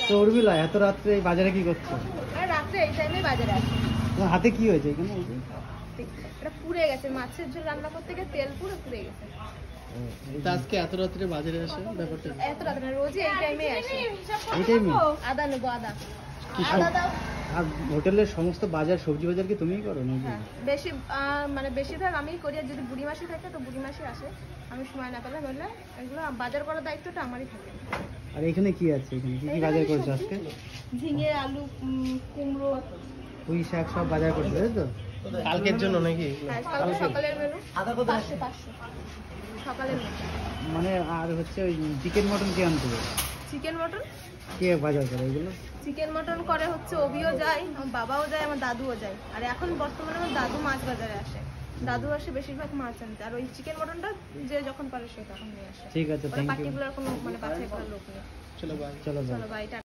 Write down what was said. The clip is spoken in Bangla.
তো উর্মিলা, এত রাত্রে এই বাজারে কি করছো? রাত্রে এই টাইমে বাজারে আসি। তোমার হাতে কি হয়েছে এখানে? এটা পুড়ে গেছে, মাছের ঝোল রান্না করতে গিয়ে তেল পুড়ে গেছে। আজকে এত রাত্রে বাজারে আসে ব্যাপারটা? এত রাত্রে না, রোজই এই টাইমে আসে। এই টাইমে? আদা নেবো, আদা। কি সব? আর হোটেলের সমস্ত বাজার, সবজি বাজার কি তুমিই করো নাকি? হ্যাঁ, মানে বেশিরভাগ আমিই করি। আর যদি বুড়ি মাসি থাকে তো বুড়ি মাসি আসে, আমি সময় না পেলে বললে এগুলো বাজার করার দায়িত্বটা আমারই থাকে। আর এখানে কি আছে? এখানে কি কি বাজার করছো আজকে? ঝিঙে, আলু, কুমড়ো, পুঁই শাক সব বাজার করছো, তাই তো? কালকের জন্য নাকি? হ্যাঁ, কালকে সকালের মেনু 500 সকালের মেনু। মানে আর হচ্ছে ওই চিকেন মটন কে আনতে হবে? চিকেন মটন কে বাজার করে এগুলো? চিকেন মটন করে হচ্ছে অভিও যায়, আমার বাবাও যায়, আমার দাদুও যায়। আর এখন বর্তমানে আমার দাদু মাছ বাজারে আসে, দাদু আসে বেশিরভাগ মাছ আনতে। আর ওই চিকেন মটনটা যে যখন পারে সে তখন নিয়ে আসে। ঠিক আছে, থ্যাংক ইউ। পার্টিকুলার কোনো মানে বাছাই করার লোক নেই। চলো বাই। চলো বাই।